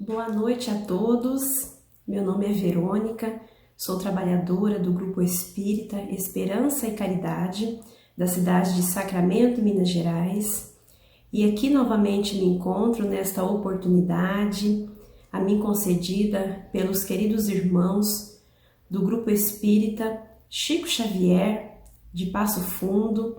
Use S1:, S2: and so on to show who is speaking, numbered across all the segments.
S1: Boa noite a todos, meu nome é Verônica, sou trabalhadora do Grupo Espírita Esperança e Caridade, da cidade de Sacramento, Minas Gerais, e aqui novamente me encontro nesta oportunidade a mim concedida pelos queridos irmãos do Grupo Espírita Chico Xavier, de Passo Fundo,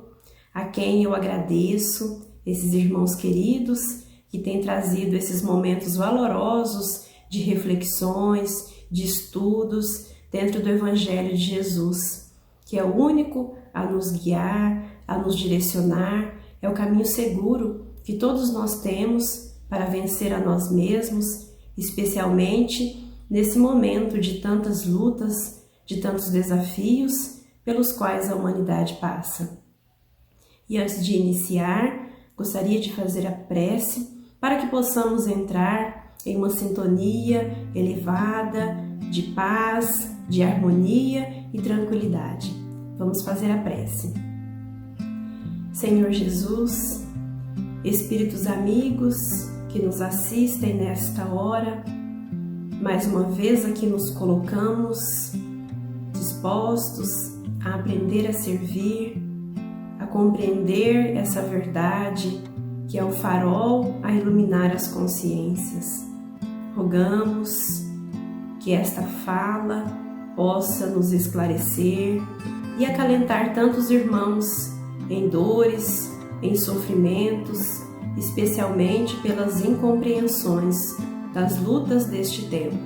S1: a quem eu agradeço, esses irmãos queridos, que tem trazido esses momentos valorosos de reflexões, de estudos dentro do Evangelho de Jesus, que é o único a nos guiar, a nos direcionar, é o caminho seguro que todos nós temos para vencer a nós mesmos, especialmente nesse momento de tantas lutas, de tantos desafios pelos quais a humanidade passa. E antes de iniciar, gostaria de fazer a prece para que possamos entrar em uma sintonia elevada, de paz, de harmonia e tranquilidade. Vamos fazer a prece. Senhor Jesus, Espíritos amigos que nos assistem nesta hora, mais uma vez aqui nos colocamos dispostos a aprender a servir, a compreender essa verdade que é o farol a iluminar as consciências. Rogamos que esta fala possa nos esclarecer e acalentar tantos irmãos em dores, em sofrimentos, especialmente pelas incompreensões das lutas deste tempo.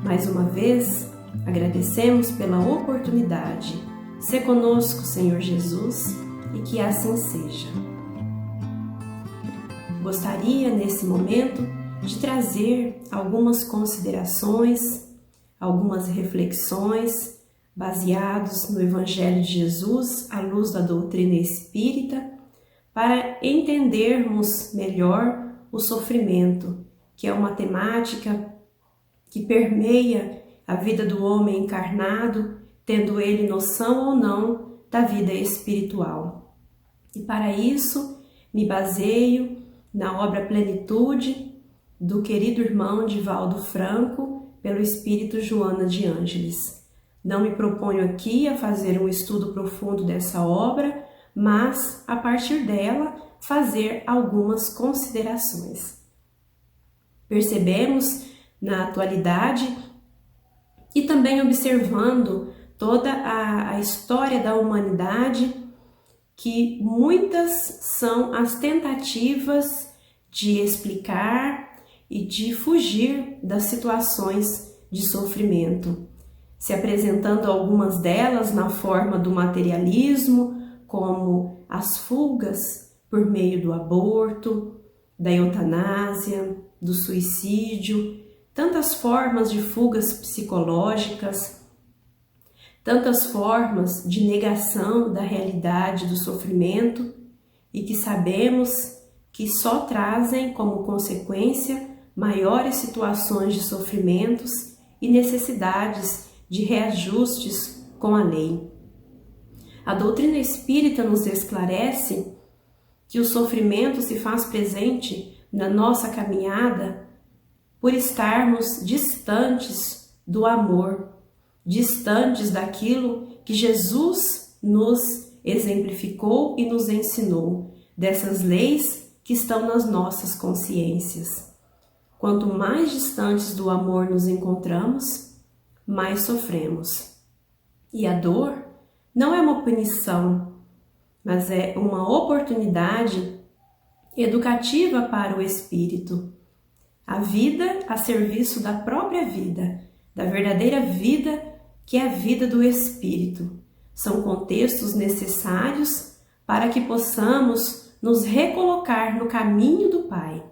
S1: Mais uma vez, agradecemos pela oportunidade. Sê conosco, Senhor Jesus, e que assim seja. Gostaria, nesse momento, de trazer algumas considerações, algumas reflexões baseados no Evangelho de Jesus, à luz da doutrina espírita, para entendermos melhor o sofrimento, que é uma temática que permeia a vida do homem encarnado, tendo ele noção ou não da vida espiritual. E para isso, me baseio na obra Plenitude, do querido irmão Divaldo Franco, pelo Espírito Joana de Ângeles. Não me proponho aqui a fazer um estudo profundo dessa obra, mas, a partir dela, fazer algumas considerações. Percebemos, na atualidade, e também observando toda a história da humanidade, que muitas são as tentativas de explicar e de fugir das situações de sofrimento, se apresentando algumas delas na forma do materialismo, como as fugas por meio do aborto, da eutanásia, do suicídio, tantas formas de fugas psicológicas, tantas formas de negação da realidade do sofrimento e que sabemos que só trazem como consequência maiores situações de sofrimentos e necessidades de reajustes com a lei. A doutrina espírita nos esclarece que o sofrimento se faz presente na nossa caminhada por estarmos distantes do amor, distantes daquilo que Jesus nos exemplificou e nos ensinou, dessas leis que estão nas nossas consciências. Quanto mais distantes do amor nos encontramos, mais sofremos. E a dor não é uma punição, mas é uma oportunidade educativa para o espírito. A vida a serviço da própria vida, da verdadeira vida que é a vida do espírito. São contextos necessários para que possamos nos recolocar no caminho do Pai,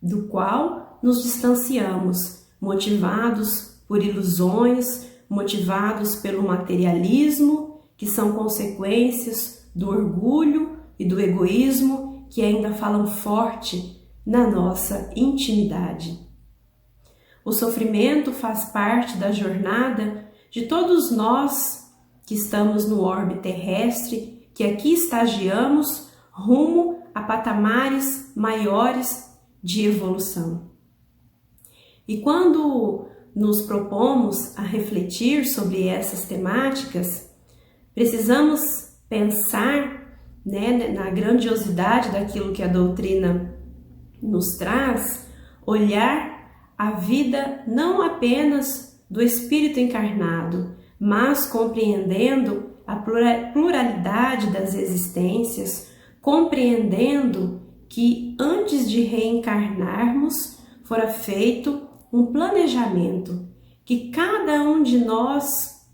S1: do qual nos distanciamos, motivados por ilusões, motivados pelo materialismo, que são consequências do orgulho e do egoísmo que ainda falam forte na nossa intimidade. O sofrimento faz parte da jornada de todos nós que estamos no orbe terrestre, que aqui estagiamos rumo a patamares maiores de evolução. E quando nos propomos a refletir sobre essas temáticas, precisamos pensar, né, na grandiosidade daquilo que a doutrina nos traz, olhar a vida não apenas do espírito encarnado, mas compreendendo a pluralidade das existências, compreendendo que antes de reencarnarmos fora feito um planejamento que cada um de nós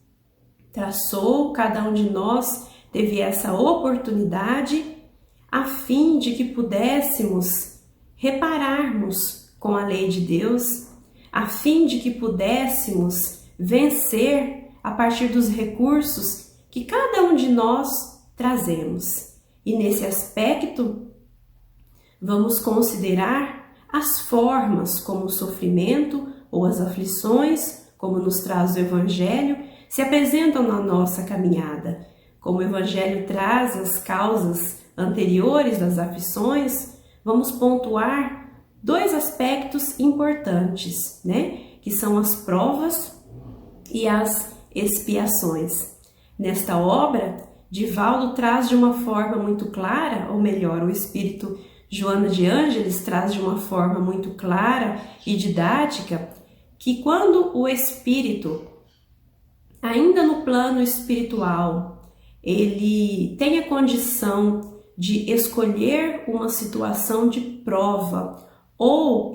S1: traçou, cada um de nós teve essa oportunidade a fim de que pudéssemos repararmos com a lei de Deus, a fim de que pudéssemos vencer a partir dos recursos que cada um de nós trazemos. E nesse aspecto, vamos considerar as formas como o sofrimento ou as aflições, como nos traz o Evangelho, se apresentam na nossa caminhada. Como o Evangelho traz as causas anteriores das aflições, vamos pontuar dois aspectos importantes, né? Que são as provas e as expiações. Nesta obra, Divaldo traz de uma forma muito clara, ou melhor, o espírito Joana de Ângeles traz de uma forma muito clara e didática, que quando o espírito, ainda no plano espiritual, ele tem a condição de escolher uma situação de prova, ou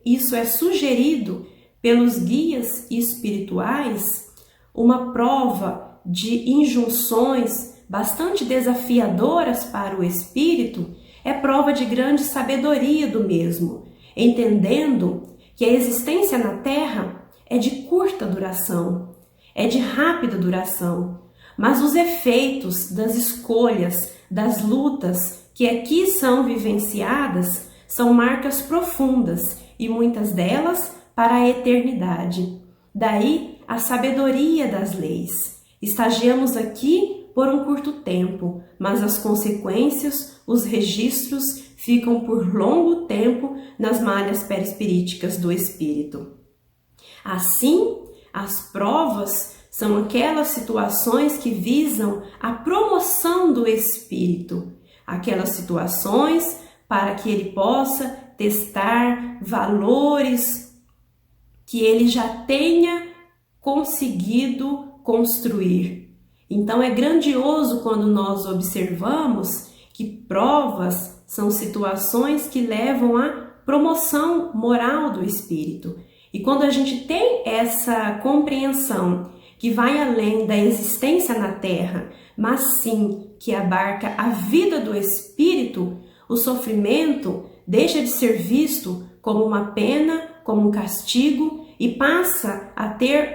S1: isso é sugerido pelos guias espirituais, uma prova de injunções bastante desafiadoras para o espírito, é prova de grande sabedoria do mesmo, entendendo que a existência na Terra é de curta duração, é de rápida duração, mas os efeitos das escolhas, das lutas que aqui são vivenciadas são marcas profundas e muitas delas para a eternidade. Daí a sabedoria das leis. Estagiamos aqui por um curto tempo, mas as consequências, os registros ficam por longo tempo nas malhas perispiríticas do espírito. Assim, as provas são aquelas situações que visam a promoção do espírito, aquelas situações para que ele possa testar valores que ele já tenha conseguido construir. Então é grandioso quando nós observamos que provas são situações que levam à promoção moral do espírito. E quando a gente tem essa compreensão que vai além da existência na Terra, mas sim que abarca a vida do espírito, o sofrimento deixa de ser visto como uma pena, como um castigo e passa a ter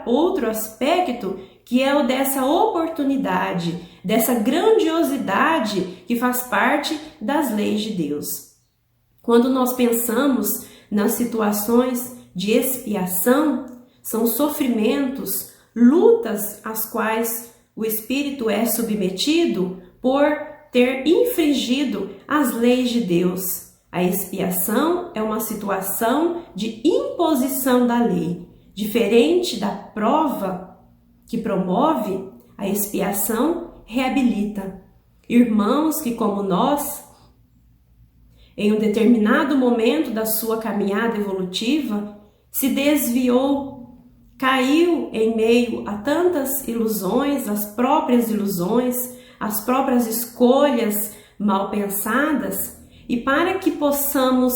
S1: outro aspecto que é o dessa oportunidade, dessa grandiosidade que faz parte das leis de Deus. Quando nós pensamos nas situações de expiação, são sofrimentos, lutas às quais o espírito é submetido por ter infringido as leis de Deus. A expiação é uma situação de imposição da lei. Diferente da prova que promove, a expiação reabilita. Irmãos que, como nós, em um determinado momento da sua caminhada evolutiva, se desviou, caiu em meio a tantas ilusões, as próprias escolhas mal pensadas, e para que possamos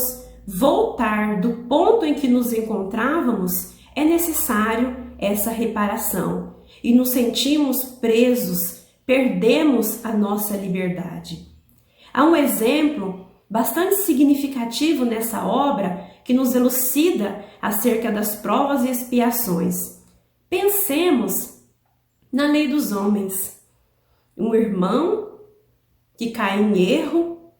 S1: voltar do ponto em que nos encontrávamos, é necessário essa reparação. E nos sentimos presos, perdemos a nossa liberdade. Há um exemplo bastante significativo nessa obra que nos elucida acerca das provas e expiações. Pensemos na lei dos homens. Um irmão que cai em erro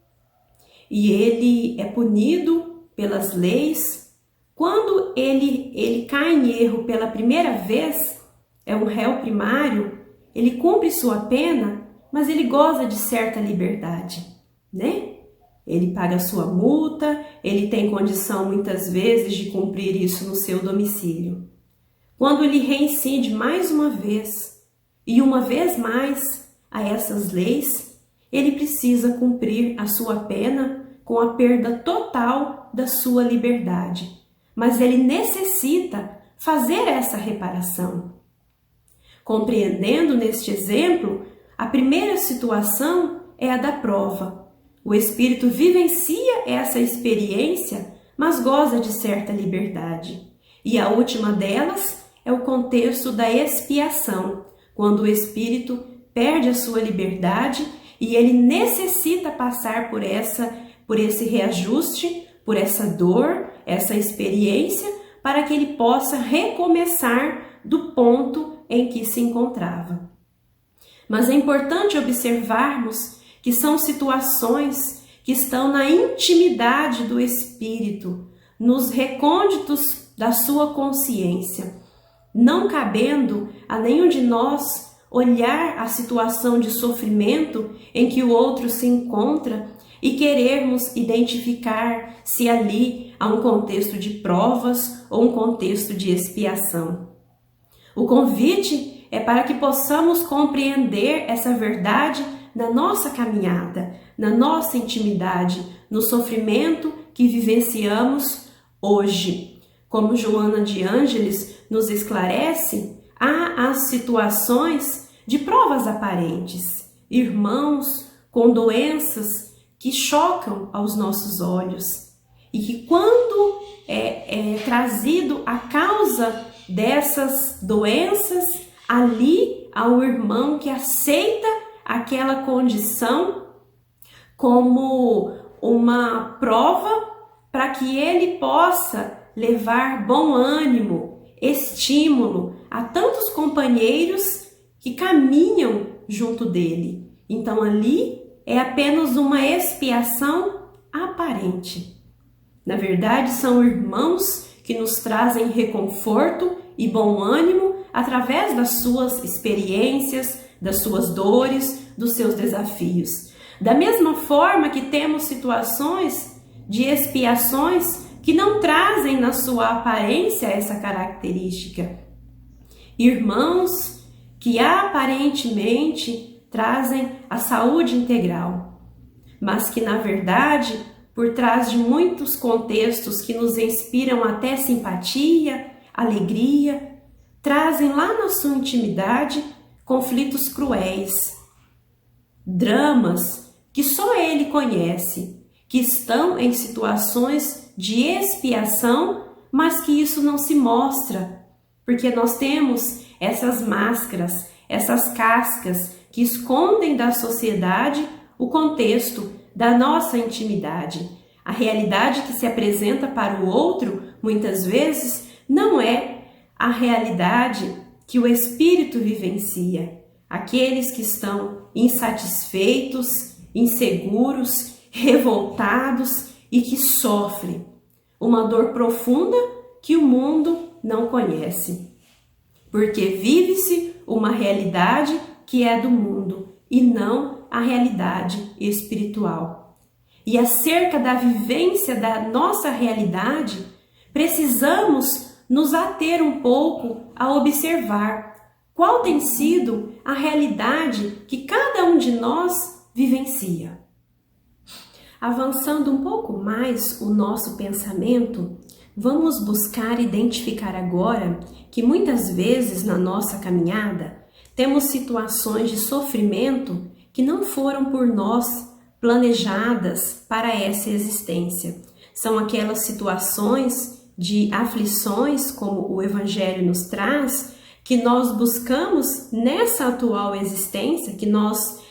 S1: e ele é punido pelas leis. Quando ele cai em erro pela primeira vez, é um réu primário, ele cumpre sua pena, mas ele goza de certa liberdade, né? Ele paga a sua multa, ele tem condição muitas vezes de cumprir isso no seu domicílio. Quando ele reincide mais uma vez e uma vez mais a essas leis, ele precisa cumprir a sua pena com a perda total da sua liberdade. Mas ele necessita fazer essa reparação. Compreendendo neste exemplo, a primeira situação é a da prova. O espírito vivencia essa experiência, mas goza de certa liberdade. E a última delas é o contexto da expiação, quando o espírito perde a sua liberdade e ele necessita passar por esse reajuste, por essa dor, essa experiência, para que ele possa recomeçar do ponto em que se encontrava. Mas é importante observarmos que são situações que estão na intimidade do espírito, nos recônditos da sua consciência, não cabendo a nenhum de nós olhar a situação de sofrimento em que o outro se encontra e querermos identificar se ali há um contexto de provas ou um contexto de expiação. O convite é para que possamos compreender essa verdade na nossa caminhada, na nossa intimidade, no sofrimento que vivenciamos hoje. Como Joana de Ângeles nos esclarece, há as situações de provas aparentes, irmãos com doenças que chocam aos nossos olhos e que quando é trazido a causa dessas doenças, ali há um irmão que aceita aquela condição como uma prova para que ele possa levar bom ânimo, estímulo a tantos companheiros que caminham junto dele. Então ali é apenas uma expiação aparente. Na verdade, são irmãos que nos trazem reconforto e bom ânimo através das suas experiências, das suas dores, dos seus desafios. Da mesma forma que temos situações de expiações que não trazem na sua aparência essa característica. Irmãos que aparentemente trazem a saúde integral, mas que na verdade, por trás de muitos contextos que nos inspiram até simpatia, alegria, trazem lá na sua intimidade conflitos cruéis, dramas que só ele conhece, que estão em situações de expiação, mas que isso não se mostra, porque nós temos essas máscaras, essas cascas que escondem da sociedade o contexto da nossa intimidade. A realidade que se apresenta para o outro, muitas vezes, não é a realidade que o espírito vivencia. Aqueles que estão insatisfeitos, inseguros, revoltados e que sofrem uma dor profunda que o mundo não conhece. Porque vive-se uma realidade que é do mundo e não a realidade espiritual. E acerca da vivência da nossa realidade, precisamos nos ater um pouco a observar qual tem sido a realidade que cada um de nós vivencia. Avançando um pouco mais o nosso pensamento, vamos buscar identificar agora que muitas vezes na nossa caminhada temos situações de sofrimento que não foram por nós planejadas para essa existência. São aquelas situações de aflições, como o Evangelho nos traz, que nós buscamos nessa atual existência, que nós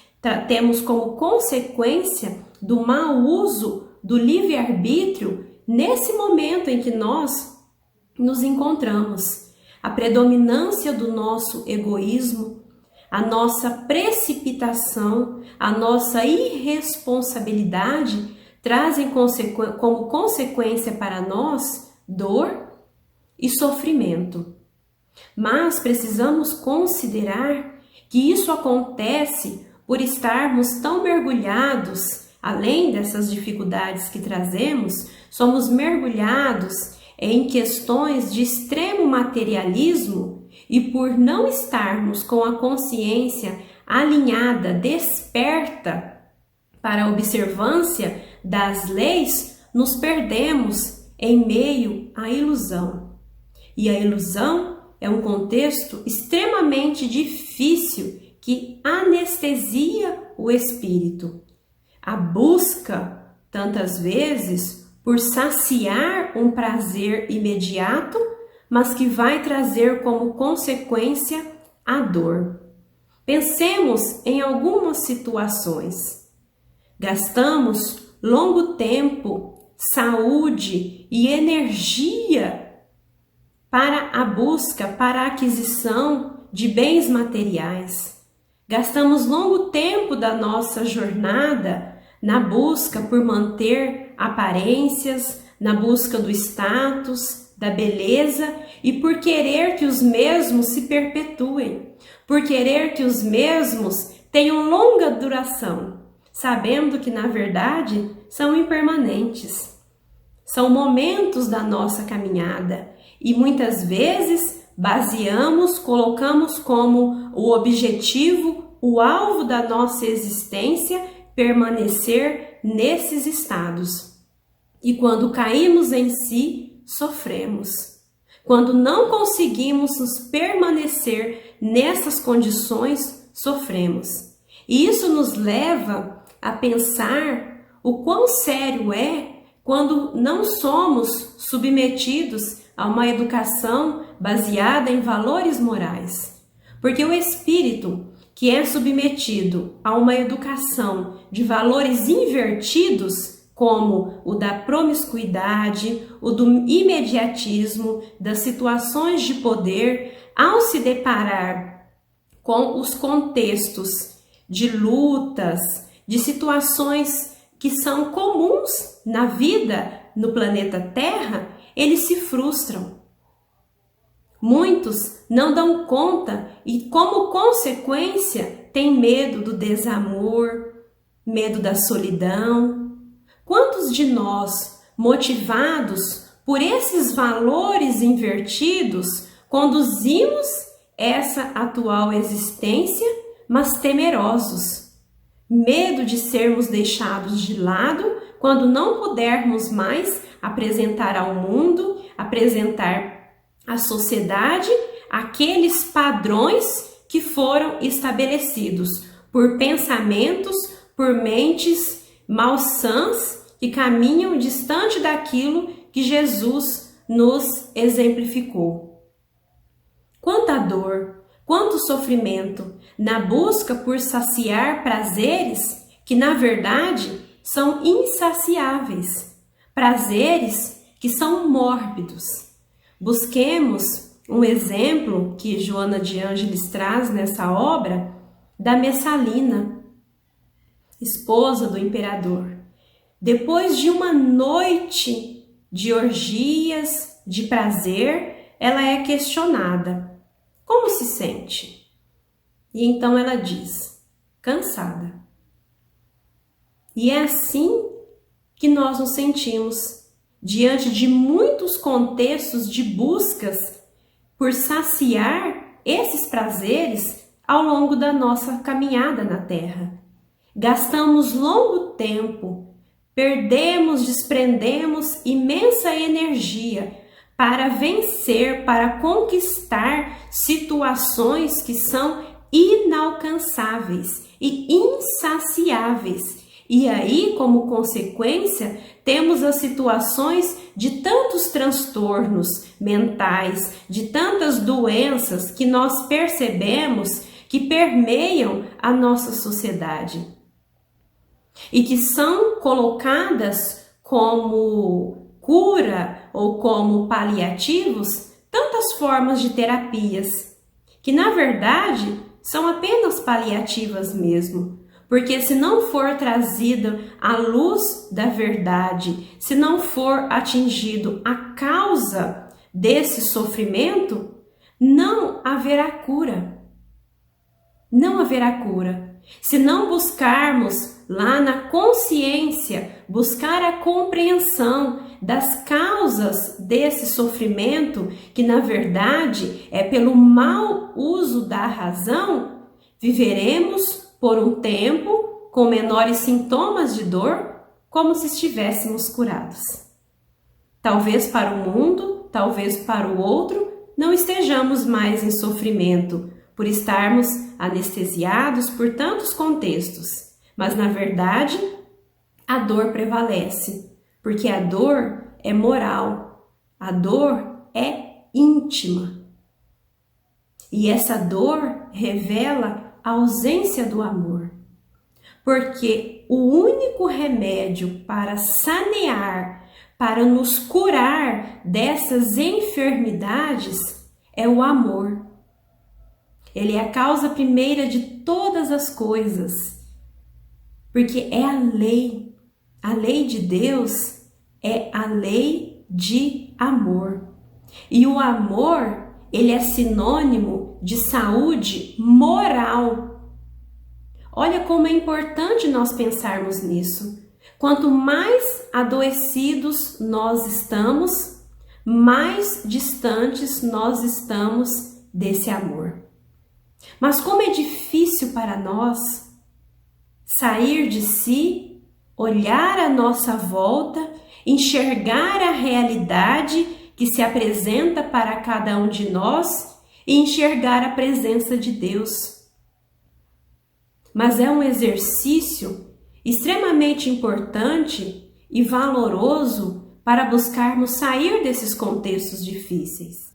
S1: temos como consequência do mau uso do livre-arbítrio nesse momento em que nós nos encontramos. A predominância do nosso egoísmo, a nossa precipitação, a nossa irresponsabilidade trazem como consequência para nós dor e sofrimento. Mas precisamos considerar que isso acontece por estarmos tão mergulhados além dessas dificuldades que trazemos, somos mergulhados em questões de extremo materialismo e por não estarmos com a consciência alinhada, desperta para a observância das leis, nos perdemos em meio à ilusão. E a ilusão é um contexto extremamente difícil que anestesia o espírito. A busca, tantas vezes, por saciar um prazer imediato, mas que vai trazer como consequência a dor. Pensemos em algumas situações. Gastamos longo tempo, saúde e energia para a busca, para a aquisição de bens materiais. Gastamos longo tempo da nossa jornada na busca por manter aparências, na busca do status, da beleza e por querer que os mesmos se perpetuem, por querer que os mesmos tenham longa duração, sabendo que na verdade são impermanentes. São momentos da nossa caminhada e muitas vezes colocamos como o objetivo, o alvo da nossa existência, permanecer nesses estados. E quando caímos em si, sofremos. Quando não conseguimos nos permanecer nessas condições, sofremos. E isso nos leva a pensar o quão sério é quando não somos submetidos a uma educação baseada em valores morais. Porque o espírito que é submetido a uma educação de valores invertidos, como o da promiscuidade, o do imediatismo, das situações de poder, ao se deparar com os contextos de lutas, de situações que são comuns na vida no planeta Terra, eles se frustram. Muitos não dão conta e, como consequência, têm medo do desamor, medo da solidão. Quantos de nós, motivados por esses valores invertidos, conduzimos essa atual existência, mas temerosos? Medo de sermos deixados de lado quando não pudermos mais apresentar ao mundo, apresentar à sociedade aqueles padrões que foram estabelecidos por pensamentos, por mentes malsãs que caminham distante daquilo que Jesus nos exemplificou. Quanta dor, quanto sofrimento na busca por saciar prazeres que, na verdade, são insaciáveis, prazeres que são mórbidos. Busquemos um exemplo que Joana de Ângeles traz nessa obra da Messalina, esposa do imperador. Depois de uma noite de orgias, de prazer, ela é questionada. Como se sente? E então ela diz, cansada. E é assim que nós nos sentimos diante de muitos contextos de buscas por saciar esses prazeres ao longo da nossa caminhada na Terra. Gastamos longo tempo, desprendemos imensa energia para vencer, para conquistar situações que são inalcançáveis e insaciáveis. E aí, como consequência, temos as situações de tantos transtornos mentais, de tantas doenças que nós percebemos que permeiam a nossa sociedade e que são colocadas como cura ou como paliativos tantas formas de terapias, que na verdade são apenas paliativas mesmo. Porque se não for trazida a luz da verdade, se não for atingido a causa desse sofrimento, não haverá cura. Não haverá cura. Se não buscarmos lá na consciência, buscar a compreensão das causas desse sofrimento, que na verdade é pelo mau uso da razão, viveremos por um tempo com menores sintomas de dor, como se estivéssemos curados. Talvez para o mundo, talvez para o outro, não estejamos mais em sofrimento, por estarmos anestesiados por tantos contextos, mas na verdade a dor prevalece, porque a dor é moral, a dor é íntima. E essa dor revela a ausência do amor, porque o único remédio para sanear, para nos curar dessas enfermidades é o amor. Ele é a causa primeira de todas as coisas, porque é a lei. A lei de Deus é a lei de amor. E o amor, ele é sinônimo de saúde moral. Olha como é importante nós pensarmos nisso. Quanto mais adoecidos nós estamos, mais distantes nós estamos desse amor. Mas como é difícil para nós sair de si, olhar à nossa volta, enxergar a realidade que se apresenta para cada um de nós e enxergar a presença de Deus. Mas é um exercício extremamente importante e valoroso para buscarmos sair desses contextos difíceis.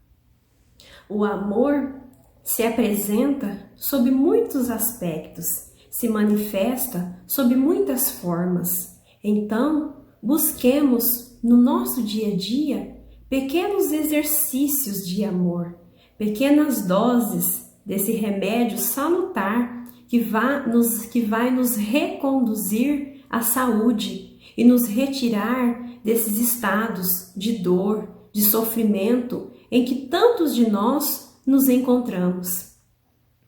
S1: O amor se apresenta sob muitos aspectos, se manifesta sob muitas formas. Então, busquemos no nosso dia a dia pequenos exercícios de amor, pequenas doses desse remédio salutar que vai nos reconduzir à saúde e nos retirar desses estados de dor, de sofrimento em que tantos de nós nos encontramos.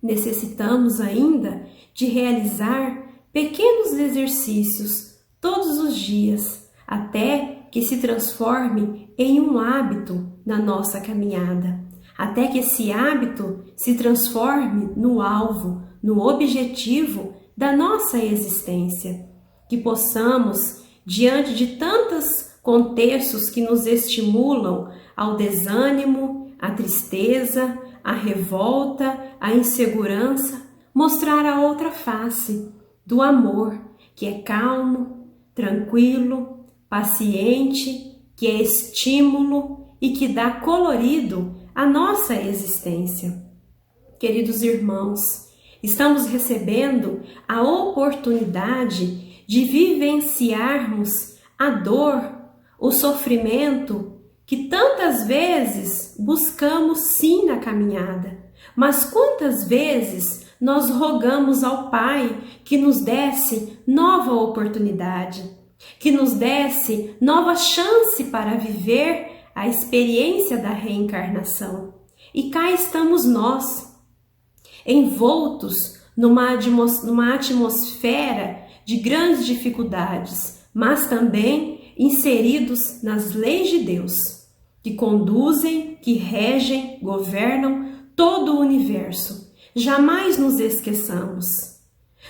S1: Necessitamos ainda de realizar pequenos exercícios todos os dias, até que se transforme em um hábito na nossa caminhada, até que esse hábito se transforme no alvo, no objetivo da nossa existência, que possamos, diante de tantos contextos que nos estimulam ao desânimo, à tristeza, à revolta, à insegurança, mostrar a outra face do amor, que é calmo, tranquilo, paciente, que é estímulo e que dá colorido à nossa existência. Queridos irmãos, estamos recebendo a oportunidade de vivenciarmos a dor, o sofrimento que tantas vezes buscamos sim na caminhada, mas quantas vezes nós rogamos ao Pai que nos desse nova oportunidade, que nos desse nova chance para viver a experiência da reencarnação. E cá estamos nós, envoltos numa atmosfera de grandes dificuldades, mas também inseridos nas leis de Deus, que conduzem, que regem, governam todo o universo. Jamais nos esqueçamos.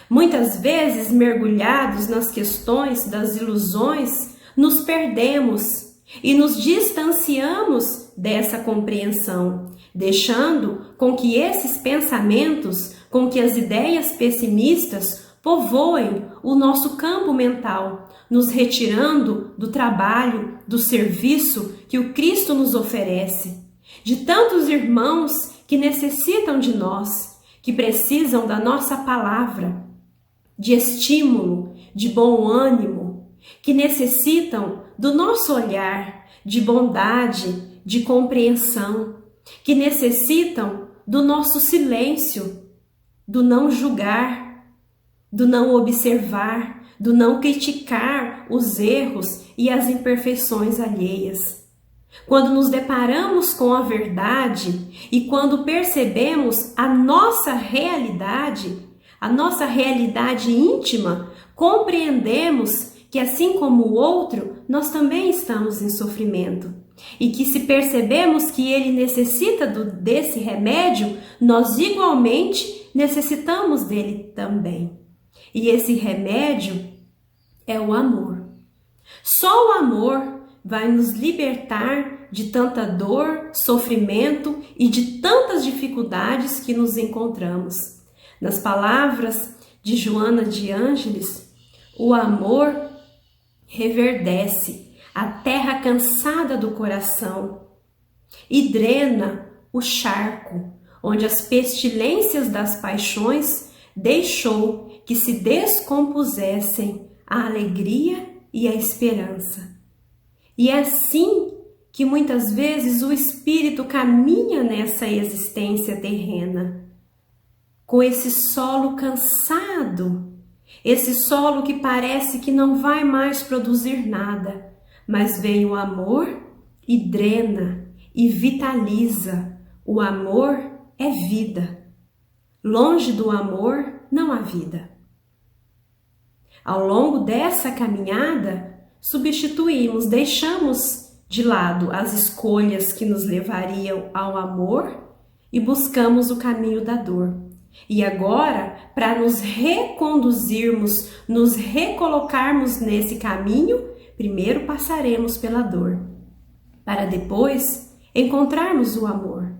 S1: Muitas vezes, mergulhados nas questões das ilusões, nos perdemos e nos distanciamos dessa compreensão, deixando com que esses pensamentos, com que as ideias pessimistas povoem o nosso campo mental, nos retirando do trabalho, do serviço que o Cristo nos oferece, de tantos irmãos que necessitam de nós, que precisam da nossa palavra, de estímulo, de bom ânimo, que necessitam do nosso olhar, de bondade, de compreensão, que necessitam do nosso silêncio, do não julgar, do não observar, do não criticar os erros e as imperfeições alheias. Quando nos deparamos com a verdade e quando percebemos a nossa realidade íntima, compreendemos que assim como o outro, nós também estamos em sofrimento. E que se percebemos que ele necessita desse remédio, nós igualmente necessitamos dele também. E esse remédio é o amor. Só o amor vai nos libertar de tanta dor, sofrimento e de tantas dificuldades que nos encontramos. Nas palavras de Joana de Ângeles, o amor reverdece a terra cansada do coração e drena o charco, onde as pestilências das paixões deixou que se descompusessem a alegria e a esperança. E é assim que muitas vezes o espírito caminha nessa existência terrena, com esse solo cansado, esse solo que parece que não vai mais produzir nada, mas vem o amor e drena e vitaliza. O amor é vida. Longe do amor não há vida. Ao longo dessa caminhada, deixamos de lado as escolhas que nos levariam ao amor e buscamos o caminho da dor. E agora, para nos reconduzirmos, nos recolocarmos nesse caminho, primeiro passaremos pela dor, para depois encontrarmos o amor.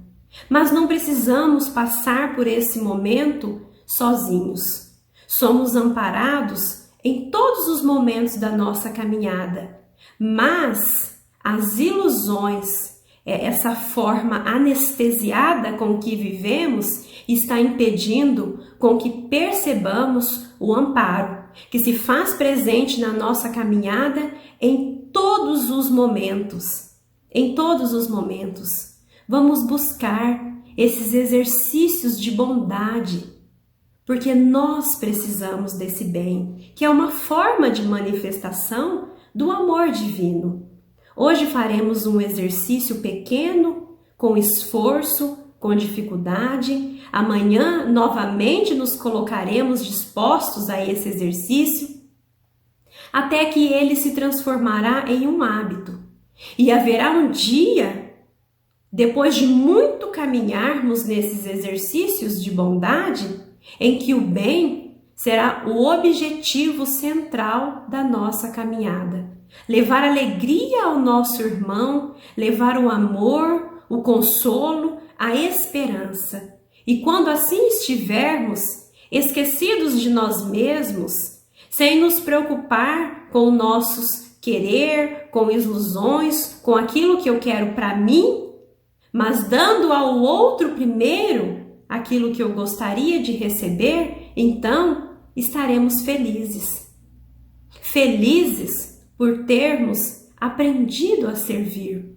S1: Mas não precisamos passar por esse momento sozinhos. Somos amparados em todos os momentos da nossa caminhada, mas as ilusões, essa forma anestesiada com que vivemos, está impedindo com que percebamos o amparo que se faz presente na nossa caminhada em todos os momentos. Em todos os momentos. Vamos buscar esses exercícios de bondade, porque nós precisamos desse bem, que é uma forma de manifestação do amor divino. Hoje faremos um exercício pequeno, com esforço, com dificuldade. Amanhã, novamente, nos colocaremos dispostos a esse exercício, até que ele se transformará em um hábito. E haverá um dia, depois de muito caminharmos nesses exercícios de bondade, em que o bem será o objetivo central da nossa caminhada. Levar alegria ao nosso irmão, levar o amor, o consolo, a esperança. E quando assim estivermos, esquecidos de nós mesmos, sem nos preocupar com nossos querer, com ilusões, com aquilo que eu quero para mim, mas dando ao outro primeiro aquilo que eu gostaria de receber, então estaremos felizes. Felizes por termos aprendido a servir.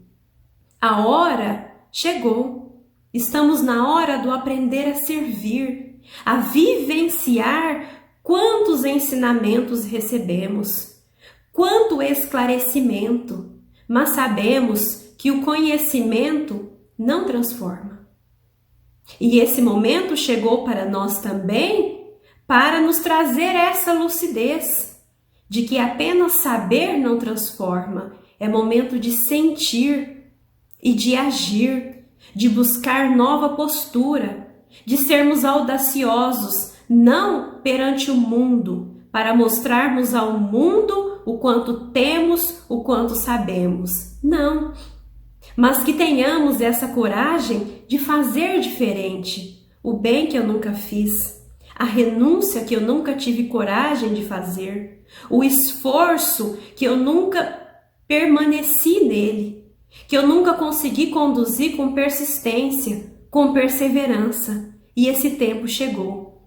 S1: A hora chegou. Estamos na hora do aprender a servir, a vivenciar quantos ensinamentos recebemos, quanto esclarecimento, mas sabemos que o conhecimento não transforma. E esse momento chegou para nós também para nos trazer essa lucidez de que apenas saber não transforma, é momento de sentir e de agir, de buscar nova postura, de sermos audaciosos, não perante o mundo, para mostrarmos ao mundo o quanto temos, o quanto sabemos. Não, mas que tenhamos essa coragem de fazer diferente, o bem que eu nunca fiz, a renúncia que eu nunca tive coragem de fazer, o esforço que eu nunca permaneci nele, que eu nunca consegui conduzir com persistência, com perseverança. E esse tempo chegou,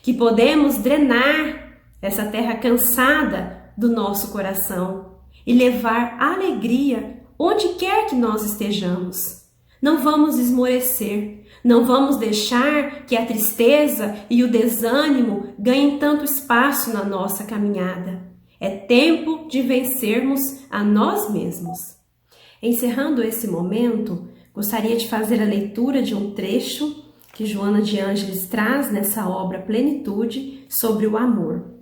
S1: que podemos drenar essa terra cansada do nosso coração e levar alegria onde quer que nós estejamos. Não vamos esmorecer, não vamos deixar que a tristeza e o desânimo ganhem tanto espaço na nossa caminhada. É tempo de vencermos a nós mesmos. Encerrando esse momento, gostaria de fazer a leitura de um trecho que Joana de Ângeles traz nessa obra Plenitude sobre o amor.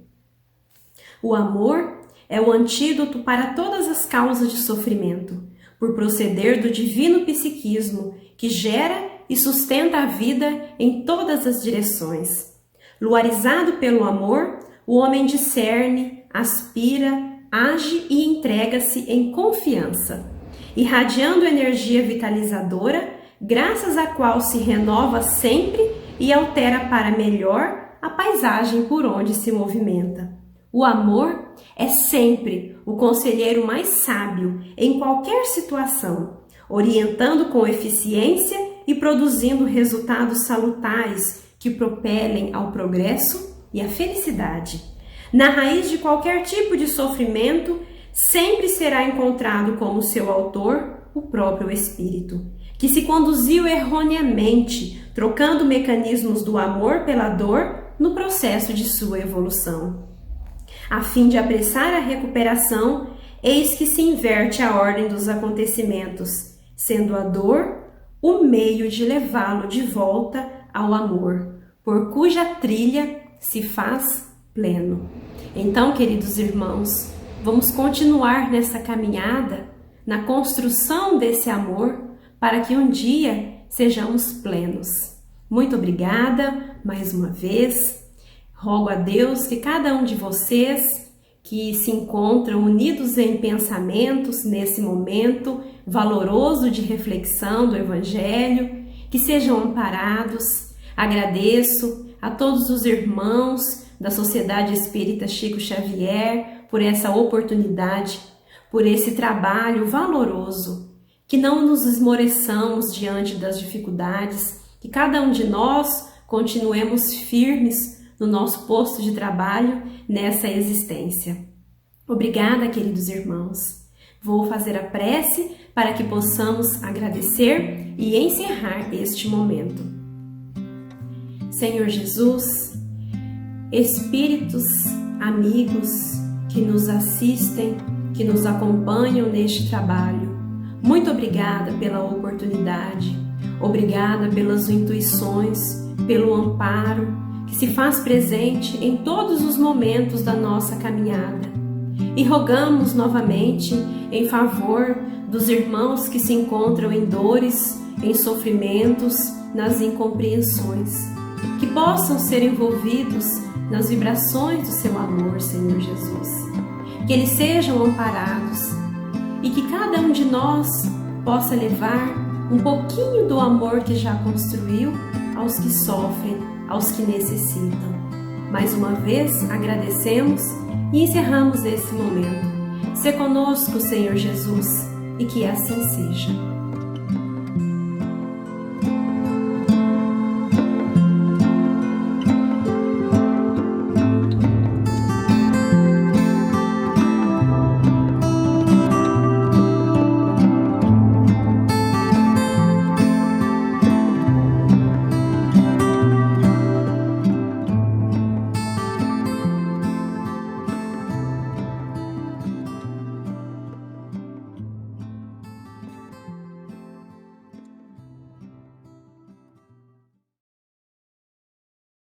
S1: O amor é o antídoto para todas as causas de sofrimento, por proceder do divino psiquismo que gera e sustenta a vida em todas as direções. Luarizado pelo amor, o homem discerne, aspira, age e entrega-se em confiança, irradiando energia vitalizadora, graças à qual se renova sempre e altera para melhor a paisagem por onde se movimenta. O amor é sempre o conselheiro mais sábio em qualquer situação, orientando com eficiência e produzindo resultados salutares que propelem ao progresso e à felicidade. Na raiz de qualquer tipo de sofrimento, sempre será encontrado como seu autor o próprio espírito, que se conduziu erroneamente, trocando mecanismos do amor pela dor no processo de sua evolução. A fim de apressar a recuperação, eis que se inverte a ordem dos acontecimentos, sendo a dor o meio de levá-lo de volta ao amor, por cuja trilha se faz pleno. Então, queridos irmãos, vamos continuar nessa caminhada, na construção desse amor, para que um dia sejamos plenos. Muito obrigada, mais uma vez. Rogo a Deus que cada um de vocês que se encontram unidos em pensamentos nesse momento valoroso de reflexão do Evangelho, que sejam amparados. Agradeço a todos os irmãos da Sociedade Espírita Chico Xavier por essa oportunidade, por esse trabalho valoroso, que não nos esmoreçamos diante das dificuldades, que cada um de nós continuemos firmes no nosso posto de trabalho nessa existência. Obrigada, queridos irmãos. Vou fazer a prece para que possamos agradecer e encerrar este momento. Senhor Jesus, espíritos amigos que nos assistem, que nos acompanham neste trabalho, muito obrigada pela oportunidade, obrigada pelas intuições, pelo amparo que se faz presente em todos os momentos da nossa caminhada. E rogamos novamente em favor dos irmãos que se encontram em dores, em sofrimentos, nas incompreensões, que possam ser envolvidos nas vibrações do seu amor, Senhor Jesus. Que eles sejam amparados e que cada um de nós possa levar um pouquinho do amor que já construiu aos que sofrem, aos que necessitam. Mais uma vez agradecemos e encerramos esse momento. Se conosco, Senhor Jesus, e que assim seja.